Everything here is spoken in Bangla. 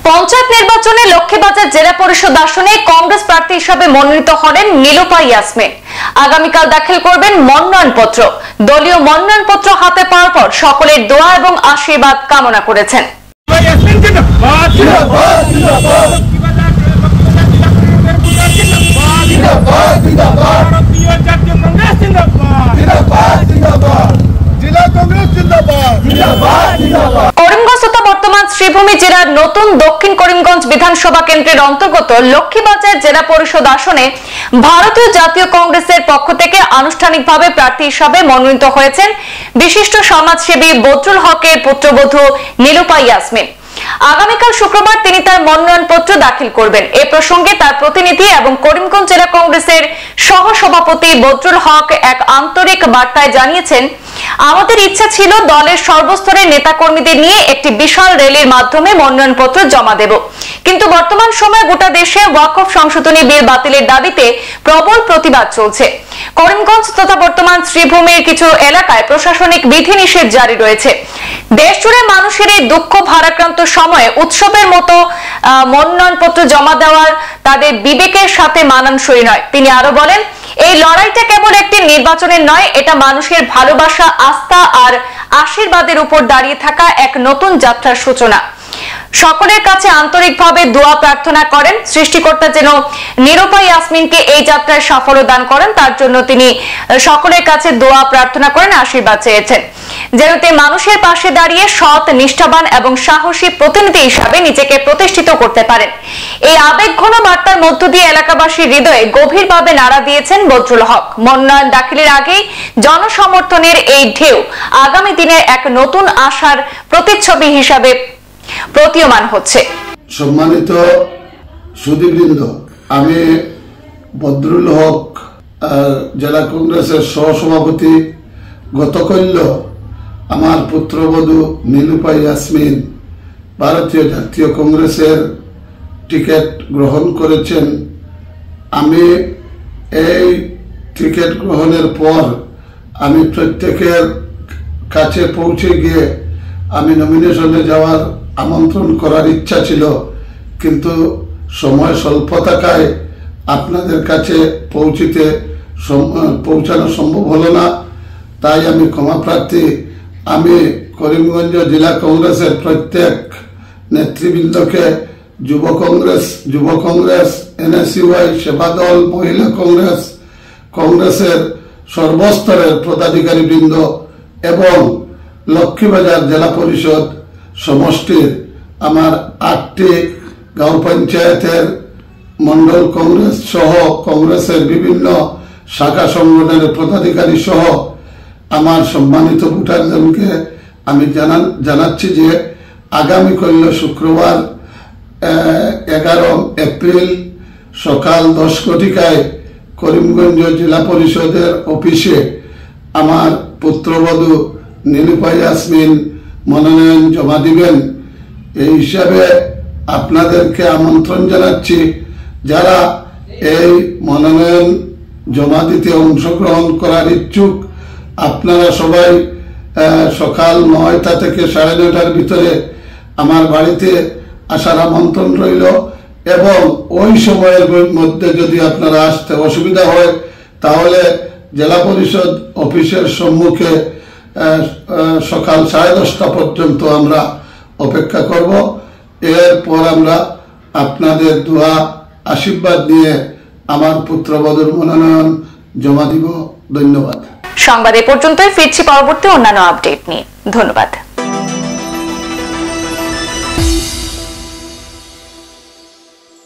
পঞ্চায়েত নির্বাচনে লক্ষ্মীবাজার জেলা পরিষদ আসনে কংগ্রেস প্রার্থী হিসেবে মনোনীত হলেন নীলুপা ইয়াসমিন। আগামীকাল দাখিল করবেন মনোনয়নপত্র। দলীয় মনোনয়নপত্র হাতে পাওয়ার পর সকলের দোয়া এবং আশীর্বাদ কামনা করেছেন। করিমগঞ্জ তথা বর্তমান শ্রীভূমি জেলার নতুন দক্ষিণ করিমগঞ্জ বিধানসভা কেন্দ্রের অন্তর্গত লক্ষ্মীবাজার জেলা পরিষদ আসনে ভারতীয় জাতীয় কংগ্রেসের পক্ষ থেকে আনুষ্ঠানিকভাবে প্রার্থী হিসাবে মনোনীত হয়েছেন বিশিষ্ট সমাজসেবী বদরুল হকের পুত্রবধূ নীলুপা ইয়াসমিন। আগামীকাল শুক্রবার তিনি তার মনোনয়নপত্র দাখিল করবেন। এ প্রসঙ্গে তার প্রতিনিধি এবং করিমগঞ্জ জেলা কংগ্রেসের সহ সভাপতি বদরুল হক এক আন্তরিক বার্তায় জানিয়েছেন, আমাদের ইচ্ছা ছিল দলের সর্বস্তরের নেতাকর্মীদের নিয়ে একটি বিশাল র্যালির মাধ্যমে মনোনয়নপত্র জমা দেব, কিন্তু বর্তমান সময়ে গোটা দেশে ওয়াকফ সংশোধনী বিল বাতিলের দাবিতে প্রবল প্রতিবাদ চলছে। করিমগঞ্জ তথা বর্তমান শ্রীভূমির কিছু এলাকায় প্রশাসনিক বিধিনিষেধ জারি রয়েছে। দেশ জুড়ে মানুষের এই দুঃখ ভারাক্রান্ত সময়ে উৎসবের মতো মনোনয়নপত্র জমা দেওয়ার তাদের বিবেকের সাথে মানানসই নয়। তিনি আরো বলেন, এই লড়াইটা কেবল একটি নির্বাচনের নয়, এটা মানুষের ভালোবাসা, আস্থা আর আশীর্বাদের উপর দাঁড়িয়ে থাকা এক নতুন যাত্রার সূচনা। সকলের কাছে আন্তরিকভাবে দোয়া প্রার্থনা করেন সৃষ্টিকর্তা যেন নীলুপা ইয়াসমিনকে এই যাত্রায় সাফল্য দান করেন। তার জন্য তিনি সকলের কাছে দোয়া প্রার্থনা করেন, আশীর্বাদ চেয়েছেন যেন তিনি মানুষের পাশে দাঁড়িয়ে সৎ, নিষ্ঠাবান এবং সাহসী প্রতিনিধি হিসাবে নিজেকে প্রতিষ্ঠিত করতে পারেন। এই আবেগঘন বার্তার মধ্য দিয়ে এলাকাবাসীর হৃদয়ে গভীরভাবে নাড়া দিয়েছেন বদরুল হক। মনোনয়ন দাখিলের আগেই জনসমর্থনের এই ঢেউ আগামী দিনের এক নতুন আশার প্রতিচ্ছবি হিসাবে প্রতীয়মান হচ্ছে। সম্মানিত সুধীবৃন্দ, আমি বদরুল হক, জেলা কংগ্রেসের সহসভাপতি। গতকাল আমার পুত্রবধূ নীলুপা ইয়াসমিন ভারতীয় জাতীয় কংগ্রেসের টিকিট গ্রহণ করেছেন। আমি এই টিকিট গ্রহণের পর আমি প্রত্যেকের কাছে পৌঁছে গিয়ে আমি নমিনেশনে যাওয়ার আমন্ত্রণ করার ইচ্ছা ছিল, কিন্তু সময় স্বল্প থাকায় আপনাদের কাছে পৌঁছানো সম্ভব হলো না। তাই আমি ক্ষমা প্রার্থী। আমি করিমগঞ্জ জেলা কংগ্রেসের প্রত্যেক নেতৃবৃন্দকে, যুব কংগ্রেস, এনএসইউআই, সেবাদল, মহিলা কংগ্রেস, কংগ্রেসের সর্বস্তরের পদাধিকারী বৃন্দ এবং লক্ষ্মীবাজার জেলা পরিষদ সমষ্টির আমার 8টি গাঁও পঞ্চায়েতের মন্ডল কংগ্রেস সহ কংগ্রেসের বিভিন্ন শাখা সংগঠনের পদাধিকারী সহ আমার সম্মানিত ভোটারজনকে আমি জানাচ্ছি যে আগামীকাল শুক্রবার 11 এপ্রিল সকাল 10 ঘটিকায় করিমগঞ্জ জেলা পরিষদের অফিসে আমার পুত্রবধূ নীলুপা ইয়াসমিন মনোনয়ন জমা দিবেন। এই হিসাবে আপনাদেরকে আমন্ত্রণ জানাচ্ছি। যারা এই মনোনয়ন জমা দিতে অংশগ্রহণ করার ইচ্ছুক, আপনারা সবাই সকাল 9টা থেকে 9:30টার ভিতরে আমার বাড়িতে আসার আমন্ত্রণ রইল, এবং ওই সময়ের মধ্যে যদি আপনারা আসতে অসুবিধা হয় তাহলে জেলা পরিষদ অফিসের সম্মুখে সকাল 10:30 পর্যন্ত আমরা অপেক্ষা করব। এরপর আমরা আপনাদের দোয়া আশীর্বাদ নিয়ে আমার পুত্রবধূর মনোনয়ন জমা দিব। ধন্যবাদ। সংবাদ এ পর্যন্তই। ফিরছি পরবর্তী অন্যান্য আপডেট নিয়ে। ধন্যবাদ।